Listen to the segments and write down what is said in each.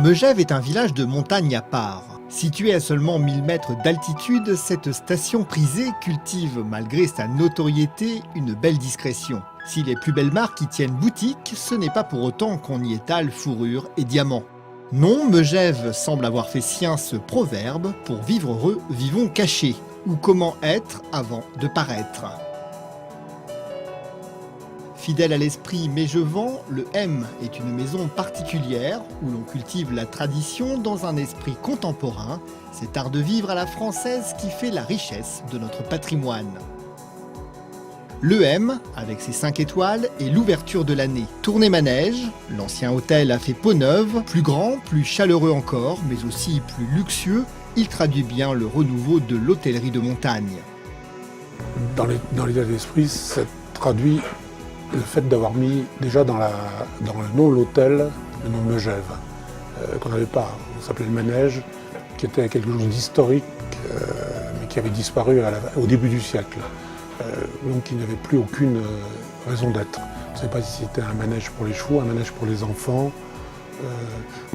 Megève est un village de montagne à part. Située à seulement 1000 mètres d'altitude, cette station prisée cultive, malgré sa notoriété, une belle discrétion. Si les plus belles marques y tiennent boutique, ce n'est pas pour autant qu'on y étale fourrure et diamants. Non, Megève semble avoir fait sien ce proverbe « Pour vivre heureux, vivons cachés » ou « Comment être avant de paraître ». Fidèle à l'esprit mégevant, le M est une maison particulière où l'on cultive la tradition dans un esprit contemporain, cet art de vivre à la française qui fait la richesse de notre patrimoine. Le M, avec ses 5 étoiles, est l'ouverture de l'année. Tournée manège, l'ancien hôtel a fait peau neuve, plus grand, plus chaleureux encore, mais aussi plus luxueux, il traduit bien le renouveau de l'hôtellerie de montagne. Dans l'état d'esprit, ça traduit le fait d'avoir mis déjà dans le nom de l'hôtel le nom Megève, qu'on n'avait pas. On s'appelait le manège, qui était quelque chose d'historique, mais qui avait disparu au début du siècle. Donc il n'y avait plus aucune raison d'être. On ne savait pas si c'était un manège pour les chevaux, un manège pour les enfants,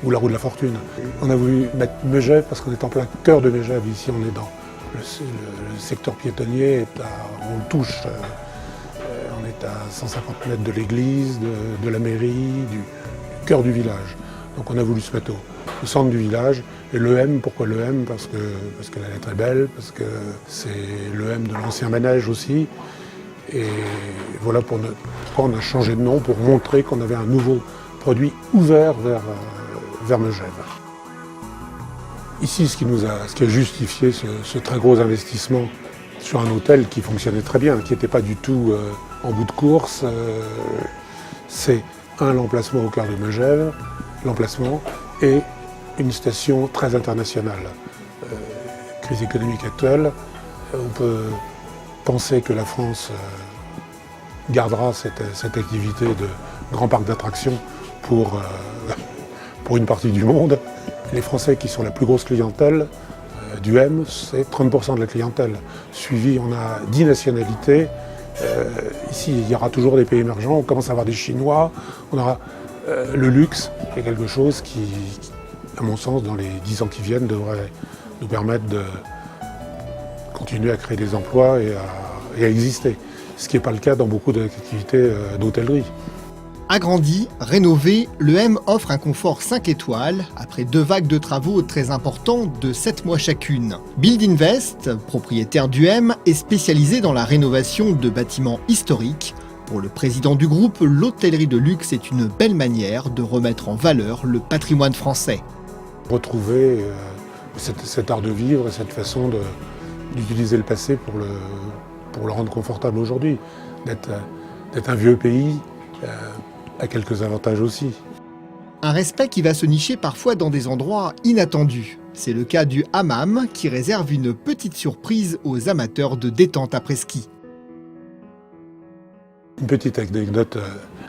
ou la roue de la fortune. On a voulu mettre Megève parce qu'on est en plein cœur de Megève. Ici on est dans le secteur piétonnier, on le touche. On est à 150 mètres de l'église, de la mairie, du cœur du village. Donc on a voulu se mettre au centre du village. Et le M, pourquoi le M? Parce que la lettre est belle, parce que c'est le M de l'ancien manège aussi. Et voilà pourquoi on a changé de nom, pour montrer qu'on avait un nouveau produit ouvert vers Megève. Ici, ce qui a justifié ce très gros investissement sur un hôtel qui fonctionnait très bien, qui n'était pas du tout en bout de course, c'est l'emplacement au cœur de Megève, l'emplacement, et une station très internationale. Crise économique actuelle, on peut penser que la France gardera cette activité de grand parc d'attractions pour une partie du monde. Les Français qui sont la plus grosse clientèle du M, c'est 30% de la clientèle. Suivi, on a 10 nationalités. Ici, il y aura toujours des pays émergents. On commence à avoir des Chinois. On aura le luxe, qui est quelque chose qui, à mon sens, dans les 10 ans qui viennent, devrait nous permettre de continuer à créer des emplois et à exister. Ce qui n'est pas le cas dans beaucoup d'activités d'hôtellerie. Agrandi, rénové, le M offre un confort 5 étoiles après 2 vagues de travaux très importants de 7 mois chacune. Build Invest, propriétaire du M, est spécialisé dans la rénovation de bâtiments historiques. Pour le président du groupe, l'hôtellerie de luxe est une belle manière de remettre en valeur le patrimoine français. Retrouver cet art de vivre et cette façon d'utiliser le passé pour le rendre confortable aujourd'hui. D'être un vieux pays a quelques avantages aussi. Un respect qui va se nicher parfois dans des endroits inattendus. C'est le cas du hammam qui réserve une petite surprise aux amateurs de détente après ski. Une petite anecdote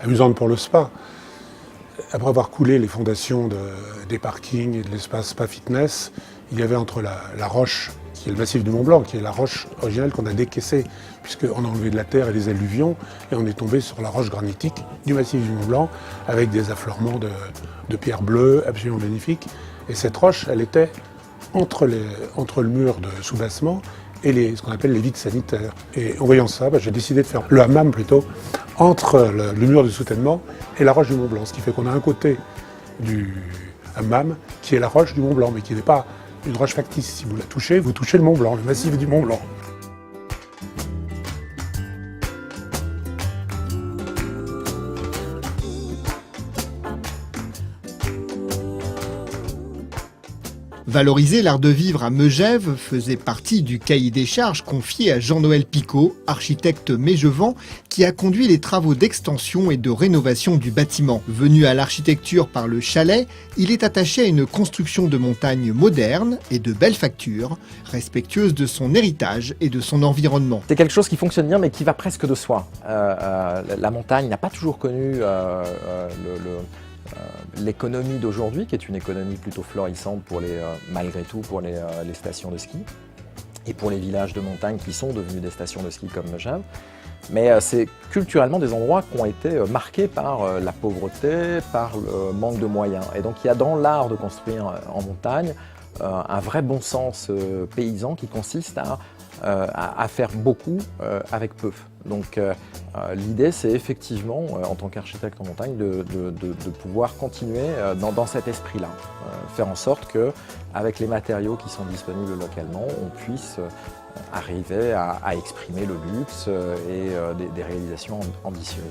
amusante pour le spa. Après avoir coulé les fondations des parkings et de l'espace spa fitness, il y avait entre la roche, qui est le massif du Mont Blanc, qui est la roche originale qu'on a décaissée, puisqu'on a enlevé de la terre et des alluvions, et on est tombé sur la roche granitique du massif du Mont Blanc, avec des affleurements de pierres bleues absolument magnifiques. Et cette roche, elle était entre le mur de soubassement et ce qu'on appelle les vides sanitaires. Et en voyant ça, j'ai décidé de faire le hammam plutôt, entre le mur de soutènement et la roche du Mont Blanc. Ce qui fait qu'on a un côté du hammam qui est la roche du Mont Blanc, mais qui n'est pas une roche factice. Si vous la touchez, vous touchez le Mont Blanc, le massif du Mont Blanc. Valoriser l'art de vivre à Megève faisait partie du cahier des charges confié à Jean-Noël Picot, architecte mégevant, qui a conduit les travaux d'extension et de rénovation du bâtiment. Venu à l'architecture par le chalet, il est attaché à une construction de montagne moderne et de belle facture, respectueuse de son héritage et de son environnement. C'est quelque chose qui fonctionne bien mais qui va presque de soi. La montagne n'a pas toujours connu l'économie d'aujourd'hui, qui est une économie plutôt florissante malgré tout pour les stations de ski. et pour les villages de montagne qui sont devenus des stations de ski comme Megève. Mais c'est culturellement des endroits qui ont été marqués par la pauvreté, par le manque de moyens. Et donc il y a dans l'art de construire en montagne un vrai bon sens paysan qui consiste à faire beaucoup avec peu. Donc l'idée, c'est effectivement, en tant qu'architecte en montagne, de pouvoir continuer dans cet esprit-là. Faire en sorte qu'avec les matériaux qui sont disponibles localement, on puisse arriver à exprimer le luxe et des réalisations ambitieuses.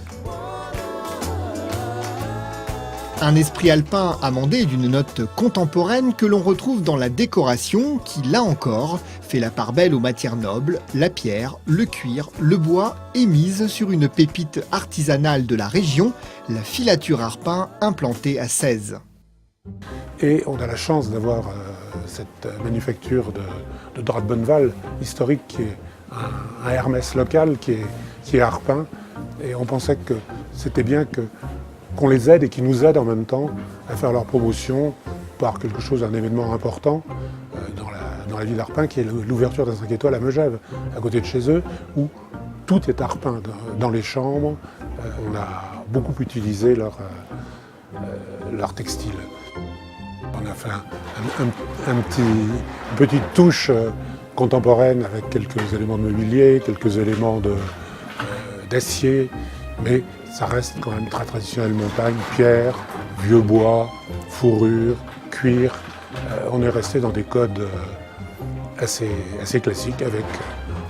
Un esprit alpin amendé d'une note contemporaine que l'on retrouve dans la décoration qui, là encore, fait la part belle aux matières nobles, la pierre, le cuir, le bois et mise sur une pépite artisanale de la région, la filature Arpin implantée à 16. Et on a la chance d'avoir cette manufacture de drap de Bonneval, historique, qui est un Hermès local, qui est Arpin. Et on pensait que c'était bien qu'on les aide et qu'ils nous aident en même temps à faire leur promotion par quelque chose, un événement important dans la ville d'Arpin, qui est l'ouverture d'un 5 étoiles à Megève, à côté de chez eux, où tout est Arpin dans les chambres. On a beaucoup utilisé leur textile. On a fait une petite touche contemporaine avec quelques éléments de mobilier, quelques éléments d'acier, mais ça reste quand même très traditionnel montagne, pierre, vieux bois, fourrure, cuir. On est resté dans des codes assez classiques avec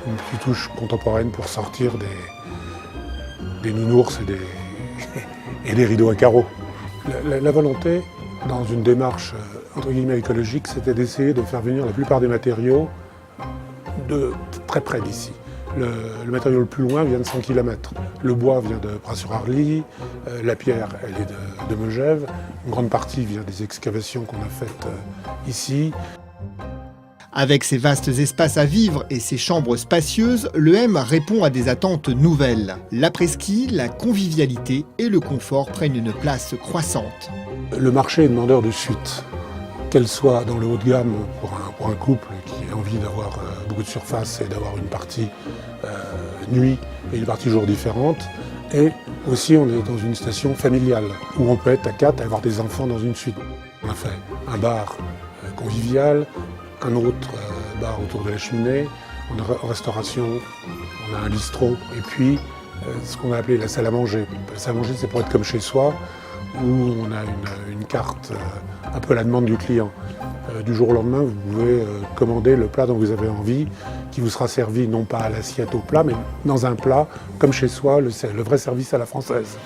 une petite touche contemporaine pour sortir des nounours et des rideaux à carreaux. La volonté, dans une démarche entre guillemets écologique, c'était d'essayer de faire venir la plupart des matériaux de très près d'ici. Le matériau le plus loin vient de 100 km. Le bois vient de Pras-sur-Arly, la pierre, elle est de Megève. Une grande partie vient des excavations qu'on a faites ici. Avec ses vastes espaces à vivre et ses chambres spacieuses, le M répond à des attentes nouvelles. L'après-ski, la convivialité et le confort prennent une place croissante. Le marché est demandeur de suite, qu'elle soit dans le haut de gamme pour un couple qui a envie d'avoir beaucoup de surface et d'avoir une partie nuit et une partie jour différente. Et aussi, on est dans une station familiale où on peut être à 4 et avoir des enfants dans une suite. On a fait un bar convivial, un autre bar autour de la cheminée, on a restauration, on a un bistrot, et puis ce qu'on a appelé la salle à manger. La salle à manger, c'est pour être comme chez soi, où on a une carte un peu à la demande du client. Du jour au lendemain, vous pouvez commander le plat dont vous avez envie, qui vous sera servi non pas à l'assiette au plat, mais dans un plat, comme chez soi, le vrai service à la française.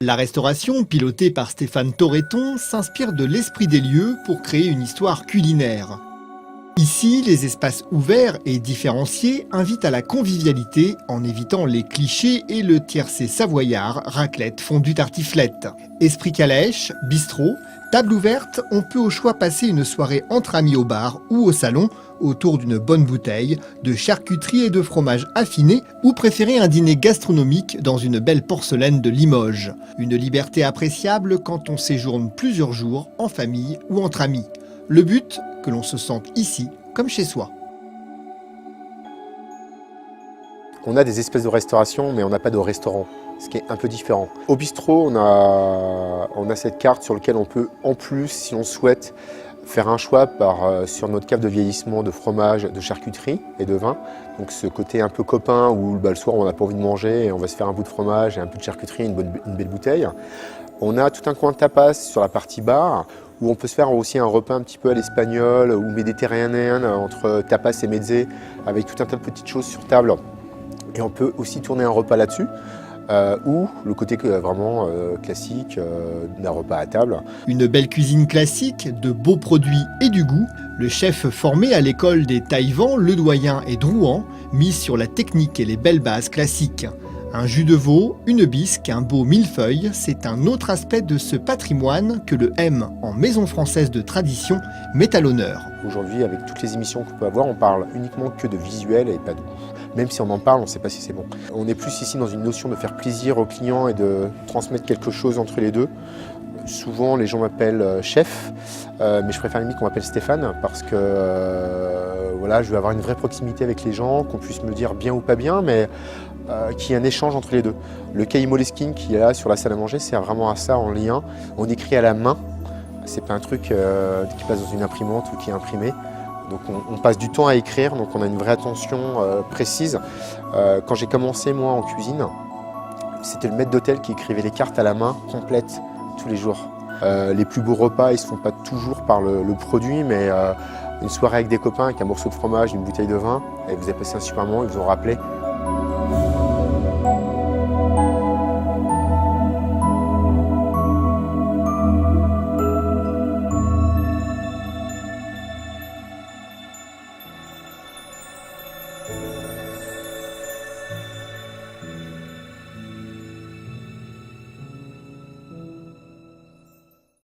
La restauration, pilotée par Stéphane Torreton, s'inspire de l'esprit des lieux pour créer une histoire culinaire. Ici, les espaces ouverts et différenciés invitent à la convivialité en évitant les clichés et le tiercé savoyard, raclette, fondue tartiflette. Esprit calèche, bistrot, table ouverte, on peut au choix passer une soirée entre amis au bar ou au salon autour d'une bonne bouteille, de charcuterie et de fromage affiné ou préférer un dîner gastronomique dans une belle porcelaine de Limoges. Une liberté appréciable quand on séjourne plusieurs jours en famille ou entre amis. Le but, que l'on se sente ici comme chez soi. On a des espèces de restauration, mais on n'a pas de restaurant, ce qui est un peu différent. Au bistrot, on a cette carte sur laquelle on peut, en plus, si on souhaite, faire un choix sur notre cave de vieillissement de fromage, de charcuterie et de vin. Donc ce côté un peu copain où le soir on n'a pas envie de manger et on va se faire un bout de fromage et un peu de charcuterie, une belle bouteille. On a tout un coin de tapas sur la partie bar où on peut se faire aussi un repas un petit peu à l'espagnol ou méditerranéen entre tapas et mezze avec tout un tas de petites choses sur table. Et on peut aussi tourner un repas là-dessus. Ou le côté vraiment classique d'un repas à table. Une belle cuisine classique, de beaux produits et du goût. Le chef formé à l'école des Taïwan, Ledoyen et Drouan mise sur la technique et les belles bases classiques. Un jus de veau, une bisque, un beau millefeuille, c'est un autre aspect de ce patrimoine que le M, en maison française de tradition, met à l'honneur. Aujourd'hui, avec toutes les émissions qu'on peut avoir, on parle uniquement que de visuel et pas de goût. Même si on en parle, on ne sait pas si c'est bon. On est plus ici dans une notion de faire plaisir aux clients et de transmettre quelque chose entre les deux. Souvent, les gens m'appellent chef, mais je préfère limite qu'on m'appelle Stéphane parce que voilà, je veux avoir une vraie proximité avec les gens, qu'on puisse me dire bien ou pas bien, mais qu'il y ait un échange entre les deux. Le cahier Moleskine qui est là sur la salle à manger, c'est vraiment à ça en lien. On écrit à la main, c'est pas un truc qui passe dans une imprimante ou qui est imprimé. Donc on passe du temps à écrire, donc on a une vraie attention précise. Quand j'ai commencé moi en cuisine, c'était le maître d'hôtel qui écrivait les cartes à la main complètes tous les jours. Les plus beaux repas, ils ne se font pas toujours par le produit, mais une soirée avec des copains, avec un morceau de fromage, une bouteille de vin, et vous avez passé un super moment, ils vous ont rappelé.